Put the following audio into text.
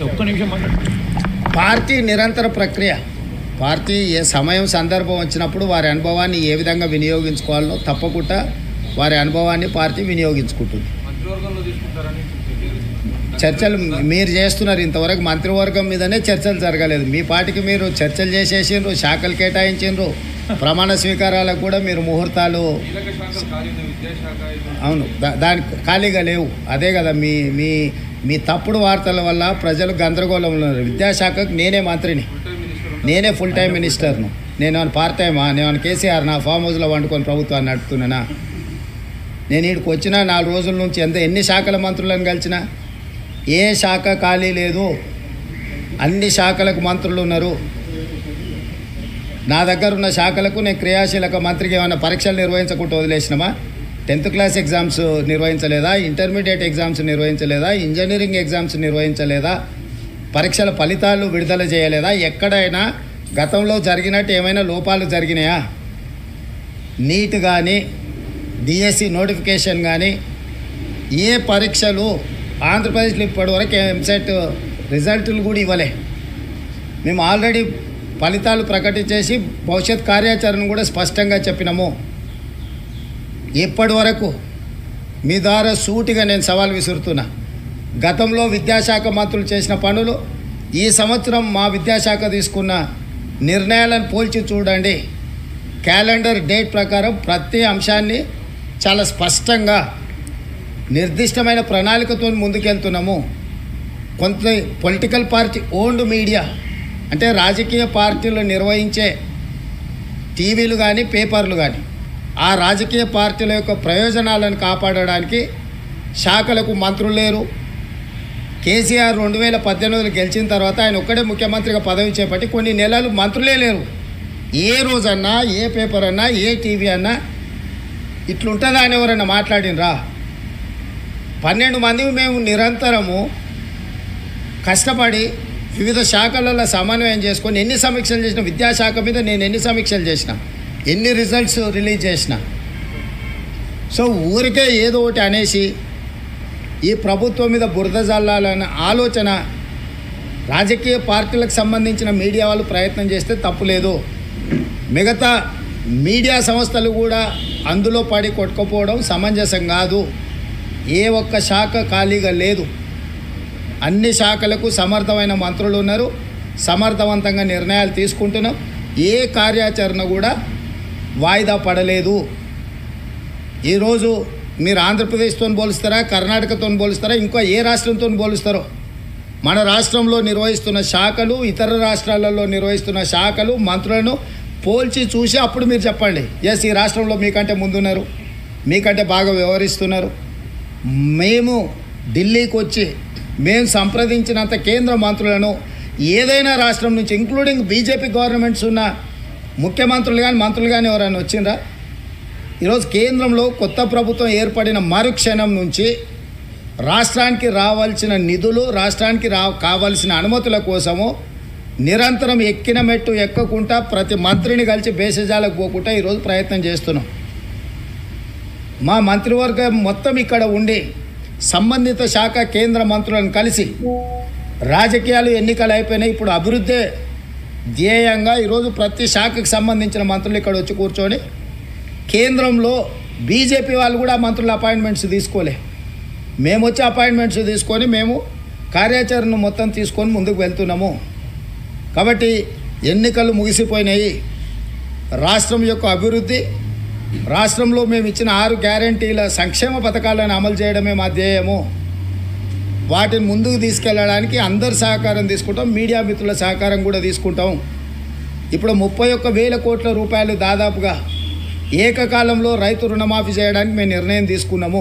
ఒక్క నిమిషం పార్టీ నిరంతర ప్రక్రియ. పార్టీ ఏ సమయం సందర్భం వచ్చినప్పుడు వారి అనుభవాన్ని ఏ విధంగా వినియోగించుకోవాలో తప్పకుండా వారి అనుభవాన్ని పార్టీ వినియోగించుకుంటుంది. చర్చలు మీరు చేస్తున్నారు, ఇంతవరకు మంత్రివర్గం మీదనే చర్చలు జరగలేదు. మీ పార్టీకి మీరు చర్చలు చేసేసిండ్రు, శాఖలు కేటాయించిండ్రు, ప్రమాణ స్వీకారాలకు కూడా మీరు ముహూర్తాలు. అవును, దానికి ఖాళీగా లేవు. అదే కదా మీ మీ మీ తప్పుడు వార్తల వల్ల ప్రజలు గందరగోళంలో ఉన్నారు. విద్యాశాఖకు నేనే మంత్రిని, నేనే ఫుల్ టైం మినిస్టర్ను. నేను పార్ట్ టైమా? నేను కేసీఆర్ నా ఫామ్ హౌస్లో వండుకొని ప్రభుత్వాన్ని నడుపుతున్నానా? నేను ఇక్కడికి వచ్చిన 4 రోజుల నుంచి ఎన్ని శాఖల మంత్రులను కలిసినా ఏ శాఖ ఖాళీ లేదు. అన్ని శాఖలకు మంత్రులు ఉన్నారు. నా దగ్గర ఉన్న శాఖలకు నేను క్రియాశీలక మంత్రికి ఏమైనా పరీక్షలు నిర్వహించకుండా వదిలేసినామా? 10th క్లాస్ ఎగ్జామ్స్ నిర్వహించలేదా? ఇంటర్మీడియట్ ఎగ్జామ్స్ నిర్వహించలేదా? ఇంజనీరింగ్ ఎగ్జామ్స్ నిర్వహించలేదా? పరీక్షల ఫలితాలు విడుదల చేయలేదా? ఎక్కడైనా గతంలో జరిగినట్టు ఏమైనా లోపాలు జరిగినాయా? నీట్ కానీ డిఎస్సి నోటిఫికేషన్ కానీ ఏ పరీక్షలు ఆంధ్రప్రదేశ్లో ఇప్పటివరకు ఎంసెట్ రిజల్టులు కూడా ఇవ్వలే. మేము ఆల్రెడీ ఫలితాలు ప్రకటించేసి భవిష్యత్ కార్యాచరణ కూడా స్పష్టంగా చెప్పినాము. ఇప్పటి వరకు మీ ద్వారా సూటిగా నేను సవాల్ విసురుతున్నా. గతంలో విద్యాశాఖ మంత్రులు చేసిన పనులు, ఈ సంవత్సరం మా విద్యాశాఖ తీసుకున్న నిర్ణయాలను పోల్చి చూడండి. క్యాలెండర్ డేట్ ప్రకారం ప్రతి అంశాన్ని చాలా స్పష్టంగా నిర్దిష్టమైన ప్రణాళికతో ముందుకెళ్తున్నాము. కొంత పొలిటికల్ పార్టీ ఓన్డ్ మీడియా అంటే రాజకీయ పార్టీలు నిర్వహించే టీవీలు కానీ పేపర్లు కానీ ఆ రాజకీయ పార్టీల యొక్క ప్రయోజనాలను కాపాడడానికి శాఖలకు మంత్రులు లేరు. కేసీఆర్ 2018 గెలిచిన తర్వాత ఆయన ఒక్కడే ముఖ్యమంత్రిగా పదవి చేపట్టి కొన్ని నెలలు మంత్రులే లేరు. ఏ రోజన్నా ఏ పేపర్ అన్నా ఏ టీవీ అన్నా ఇట్లుంటుందా అని ఎవరైనా మాట్లాడినరా? 12 మంది మేము నిరంతరము కష్టపడి వివిధ శాఖలలో సమన్వయం చేసుకొని ఎన్ని సమీక్షలు చేసిన, విద్యాశాఖ మీద నేను ఎన్ని సమీక్షలు చేసిన, ఎన్ని రిజల్ట్స్ రిలీజ్ చేసిన. సో ఊరికే ఏదో ఒకటి అనేసి ఈ ప్రభుత్వం మీద బురద జల్లాలన్న ఆలోచన రాజకీయ పార్టీలకు సంబంధించిన మీడియా వాళ్ళు ప్రయత్నం చేస్తే తప్పులేదు. మిగతా మీడియా సంస్థలు కూడా అందులో పడి కొట్టుకుపోవడం సమంజసం కాదు. ఏ ఒక్క శాఖ ఖాళీగా లేదు. అన్ని శాఖలకు సమర్థమైన మంత్రులు ఉన్నారు. సమర్థవంతంగా నిర్ణయాలు తీసుకుంటున్నాం. ఏ కార్యాచరణ కూడా వాయిదా పడలేదు. ఈరోజు మీరు ఆంధ్రప్రదేశ్తో పోలుస్తారా, కర్ణాటకతో పోలుస్తారా, ఇంకా ఏ రాష్ట్రంతో పోలుస్తారో? మన రాష్ట్రంలో నిర్వహిస్తున్న శాఖలు, ఇతర రాష్ట్రాలలో నిర్వహిస్తున్న శాఖలు, మంత్రులను పోల్చి చూసి అప్పుడు మీరు చెప్పండి, ఎస్ ఈ రాష్ట్రంలో మీకంటే ముందున్నారు, మీకంటే బాగా వ్యవహరిస్తున్నారు. మేము ఢిల్లీకి వచ్చి మేము సంప్రదించినంత కేంద్ర మంత్రులను ఏదైనా రాష్ట్రం నుంచి ఇంక్లూడింగ్ బీజేపీ గవర్నమెంట్స్ ఉన్న ముఖ్యమంత్రులు కానీ మంత్రులు కానీ ఎవరైనా వచ్చిండ్రా? ఈరోజు కేంద్రంలో కొత్త ప్రభుత్వం ఏర్పడిన మరుక్షణం నుంచి రాష్ట్రానికి రావాల్సిన నిధులు, రాష్ట్రానికి కావాల్సిన అనుమతుల కోసము నిరంతరం ఎక్కిన మెట్టు ఎక్కకుండా ప్రతి మంత్రిని కలిసి బేసజాలకు పోకుండా ఈరోజు ప్రయత్నం చేస్తున్నాం. మా మంత్రివర్గం మొత్తం ఇక్కడ ఉండి సంబంధిత శాఖ కేంద్ర మంత్రులను కలిసి రాజకీయాలు ఎన్నికలు అయిపోయినాయి, ఇప్పుడు అభివృద్ధి ధ్యేయంగా ఈరోజు ప్రతి శాఖకు సంబంధించిన మంత్రులు ఇక్కడ వచ్చి కూర్చొని కేంద్రంలో బీజేపీ వాళ్ళు కూడా మంత్రుల అపాయింట్మెంట్స్ తీసుకోలే, మేము వచ్చి అపాయింట్మెంట్స్ తీసుకొని మేము కార్యాచరణ మొత్తం తీసుకొని ముందుకు వెళ్తున్నాము. కాబట్టి ఎన్నికలు ముగిసిపోయినాయి. రాష్ట్రం యొక్క అభివృద్ధి, రాష్ట్రంలో మేము ఇచ్చిన 6 గ్యారంటీల సంక్షేమ పథకాలను అమలు చేయడమే మా ధ్యేయము. వాటిని ముందుకు తీసుకెళ్ళడానికి అందరి సహకారం తీసుకుంటాం, మీడియా మిత్రుల సహకారం కూడా తీసుకుంటాం. ఇప్పుడు 31,000 కోట్ల రూపాయలు దాదాపుగా ఏకకాలంలో రైతు రుణమాఫీ చేయడానికి మేము నిర్ణయం తీసుకున్నాము.